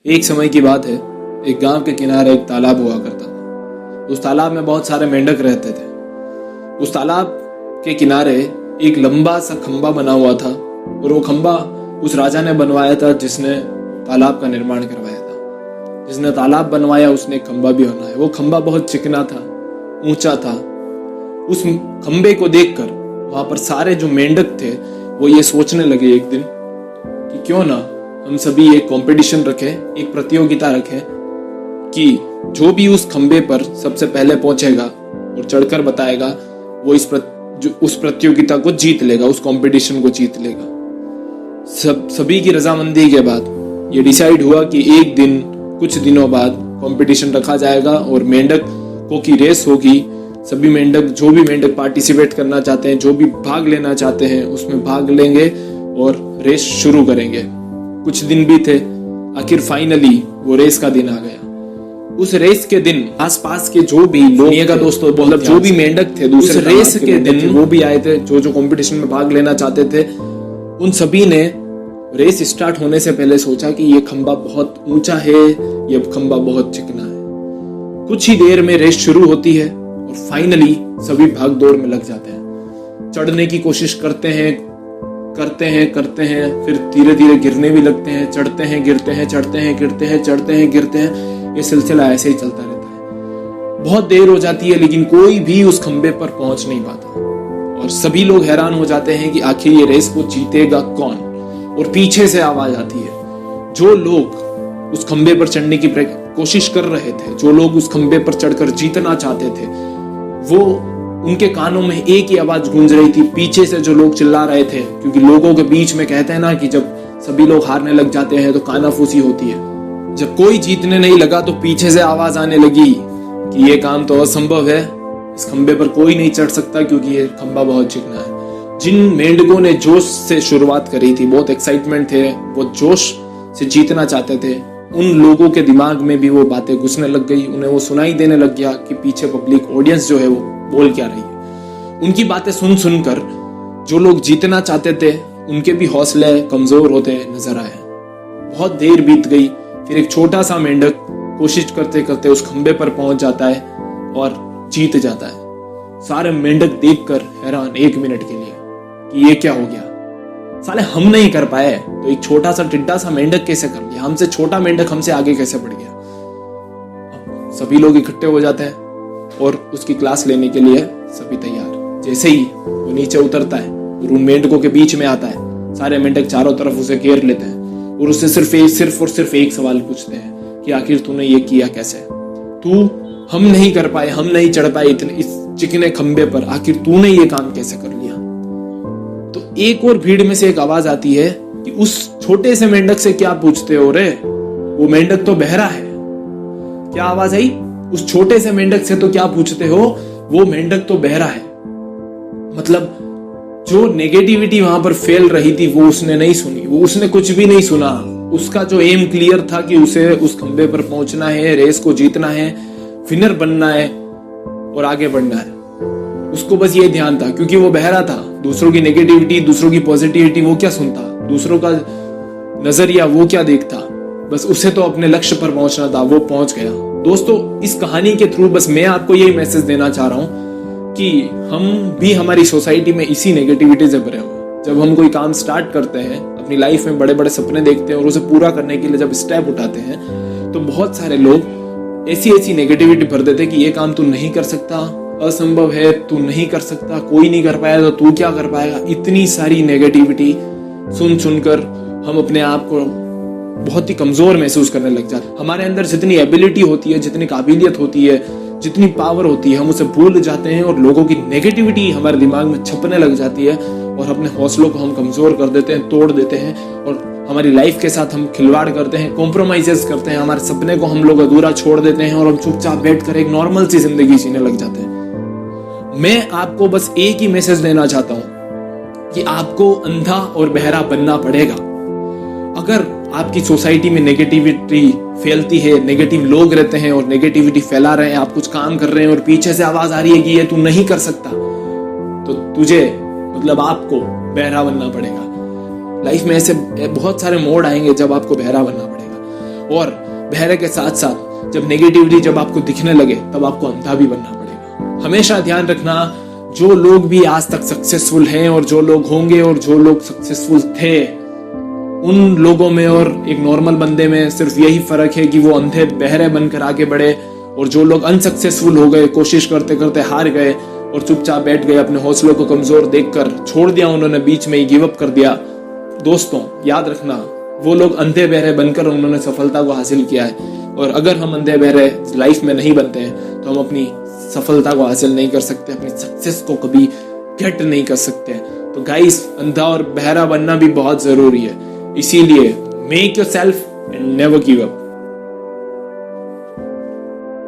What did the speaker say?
एक समय की बात है, एक गांव के किनारे एक तालाब हुआ करता था। उस तालाब में बहुत सारे मेंढक रहते थे। उस तालाब के किनारे एक लंबा सा खंबा बना हुआ था और वो खंबा उस राजा ने बनवाया था जिसने तालाब का निर्माण करवाया था। जिसने तालाब बनवाया उसने एक खंबा भी बनाया। वो खंबा बहुत चिकना था, ऊंचा था। उस खंबे को देखकर वहां पर सारे जो मेंढक थे वो ये सोचने लगे एक दिन कि क्यों ना हम सभी एक कंपटीशन रखें, एक प्रतियोगिता रखें कि जो भी उस खंबे पर सबसे पहले पहुंचेगा और चढ़कर बताएगा वो उस प्रतियोगिता को जीत लेगा, उस कंपटीशन को जीत लेगा। सभी की रजामंदी के बाद ये डिसाइड हुआ कि एक दिन कुछ दिनों बाद कंपटीशन रखा जाएगा और मेंढकों की रेस होगी। सभी मेंढक, जो भी मेंढक पार्टिसिपेट करना चाहते हैं, जो भी भाग लेना चाहते हैं, उसमें भाग लेंगे और रेस शुरू करेंगे। कुछ दिन भी थे, आखिर फाइनली वो रेस का दिन आ गया। उस रेस के दिन आसपास के जो भी लोग का दोस्तों मतलब जो भी मेंढक थे दूसरे रेस के दिन वो भी आए थे, जो कंपटीशन में भाग लेना चाहते थे। उन सभी ने रेस स्टार्ट होने से पहले सोचा कि ये खंबा बहुत ऊंचा है, ये खंबा बहुत चिकना है। कुछ ही देर में रेस शुरू होती है और फाइनली सभी भाग दौड़ में लग जाते हैं। चढ़ने की कोशिश करते हैं, फिर धीरे धीरे गिरने भी लगते हैं, चढ़ते हैं, गिरते हैं, चढ़ते हैं, गिरते हैं, चढ़ते हैं, गिरते हैं। ये सिलसिला ऐसे ही चलता रहता है। बहुत देर हो जाती है लेकिन कोई भी उस खंबे पर पहुंच नहीं पाता और सभी लोग हैरान हो जाते हैं कि आखिर ये रेस को जीतेगा कौन। और पीछे से आवाज आती है। जो लोग उस खंबे पर चढ़ने की कोशिश कर रहे थे, जो लोग उस खंबे पर चढ़कर जीतना चाहते थे, वो उनके कानों में एक ही आवाज गूंज रही थी। पीछे से जो लोग चिल्ला रहे थे, क्योंकि लोगों के बीच में कहते हैं ना कि जब सभी लोग हारने लग जाते हैं तो कानाफूसी होती है। जब कोई जीतने नहीं लगा तो पीछे से आवाज आने लगी कि ये काम तो असंभव है, इस खंबे पर कोई नहीं चढ़ सकता क्योंकि ये खंबा बहुत चिकना है। जिन मेंढकों ने जोश से शुरुआत करी थी, बहुत एक्साइटमेंट थे, वो जोश से जीतना चाहते थे, उन लोगों के दिमाग में भी वो बातें घुसने लग गई। उन्हें वो सुनाई देने लग गया कि पीछे पब्लिक ऑडियंस जो है वो बोल क्या रही है। उनकी बातें सुनकर जो लोग जीतना चाहते थे उनके भी हौसले कमजोर होते नजर आए। बहुत देर बीत गई, फिर एक छोटा सा मेंढक कोशिश करते करते उस खंबे पर पहुंच जाता है और जीत जाता है। सारे मेंढक देखकर हैरान एक मिनट के लिए कि ये क्या हो गया, साले हम नहीं कर पाए तो एक छोटा सा टिड्डा सा मेंढक कैसे कर लिया, हमसे छोटा मेंढक हमसे आगे कैसे बढ़ गया। सभी लोग इकट्ठे हो जाते हैं और उसकी क्लास लेने के लिए सभी तैयार। जैसे ही वो नीचे उतरता है और उन मेंढकों के बीच में आता है, सारे मेंढक चारों तरफ उसे घेर लेते हैं और उससे सिर्फ एक सवाल पूछते हैं कि आखिर तूने ये किया कैसे। हम नहीं कर पाए, हम नहीं चढ़ पाए इतने इस चिकने खंबे पर, आखिर तूने ये काम कैसे कर लिया। तो एक और भीड़ में से एक आवाज आती है कि उस छोटे से मेंढक से क्या पूछते हो रे, वो मेंढक तो बहरा है। क्या आवाज आई? उस छोटे से मेंढक से तो क्या पूछते हो, वो मेंढक तो बहरा है। मतलब जो नेगेटिविटी वहां पर फैल रही थी वो उसने नहीं सुनी, वो उसने कुछ भी नहीं सुना। उसका जो एम क्लियर था कि उसे उस खंबे पर पहुंचना है, रेस को जीतना है, विनर बनना है और आगे बढ़ना है। उसको बस ये ध्यान था, क्योंकि वो बहरा था। दूसरों की नेगेटिविटी, दूसरों की पॉजिटिविटी वो क्या सुनता, दूसरों का नजरिया वो क्या देखता। बस उसे तो अपने लक्ष्य पर पहुंचना था, वो पहुंच गया। दोस्तों, इस कहानी के थ्रू बस मैं आपको यही मैसेज देना चाह रहा हूं कि हम भी हमारी सोसाइटी में इसी नेगेटिविटी से भरे हुए। जब हम कोई काम स्टार्ट करते हैं, अपनी लाइफ में बड़े बड़े सपने देखते हैं और उसे पूरा करने के लिए जब स्टेप उठाते हैं तो बहुत सारे लोग ऐसी नेगेटिविटी भर देते कि ये काम तू नहीं कर सकता, असंभव है, तू नहीं कर सकता, कोई नहीं कर पाया तो तू क्या कर पाएगा। इतनी सारी नेगेटिविटी सुनकर हम अपने आप को बहुत ही कमजोर महसूस करने लग जाते हैं। हमारे अंदर जितनी एबिलिटी होती है, जितनी काबिलियत होती है, जितनी पावर होती है, हम उसे भूल जाते हैं और लोगों की नेगेटिविटी हमारे दिमाग में छपने लग जाती है और अपने हौसलों को हम कमजोर कर देते हैं, तोड़ देते हैं और हमारी लाइफ के साथ हम खिलवाड़ करते हैं, कॉम्प्रोमाइजेस करते हैं, हमारे सपने को हम लोग अधूरा छोड़ देते हैं और हम चुपचाप बैठकर एक नॉर्मल सी जिंदगी जीने लग जाते हैं। मैं आपको बस एक ही मैसेज देना चाहता हूं कि आपको अंधा और बहरा बनना पड़ेगा। अगर आपकी सोसाइटी में नेगेटिविटी फैलती है, नेगेटिव लोग रहते हैं और नेगेटिविटी फैला रहे हैं, आप कुछ काम कर रहे हैं और पीछे से आवाज आ रही है कि ये तू नहीं कर सकता, तो तुझे मतलब आपको बहरा बनना पड़ेगा। लाइफ में ऐसे बहुत सारे मोड़ आएंगे जब आपको बहरा बनना पड़ेगा और बहरे के साथ साथ जब नेगेटिविटी जब आपको दिखने लगे तब आपको अंधा भी बनना पड़ेगा। हमेशा ध्यान रखना, जो लोग भी आज तक सक्सेसफुल हैं और जो लोग होंगे और जो लोग सक्सेसफुल थे, उन लोगों में और एक नॉर्मल बंदे में सिर्फ यही फर्क है कि वो अंधे बहरे बनकर आगे बढ़े, और जो लोग अनसक्सेसफुल हो गए, कोशिश करते करते हार गए और चुपचाप बैठ गए, अपने हौसलों को कमजोर देखकर छोड़ दिया, उन्होंने बीच में ही गिव अप कर दिया। दोस्तों याद रखना, वो लोग अंधे बहरे बनकर उन्होंने सफलता को हासिल किया है, और अगर हम अंधे बहरे लाइफ में नहीं बनते हैं तो हम अपनी सफलता को हासिल नहीं कर सकते, अपनी सक्सेस को कभी गेट नहीं कर सकते। तो गाइस, अंधा और बहरा बनना भी बहुत जरूरी है, इसीलिए make yourself and never give up.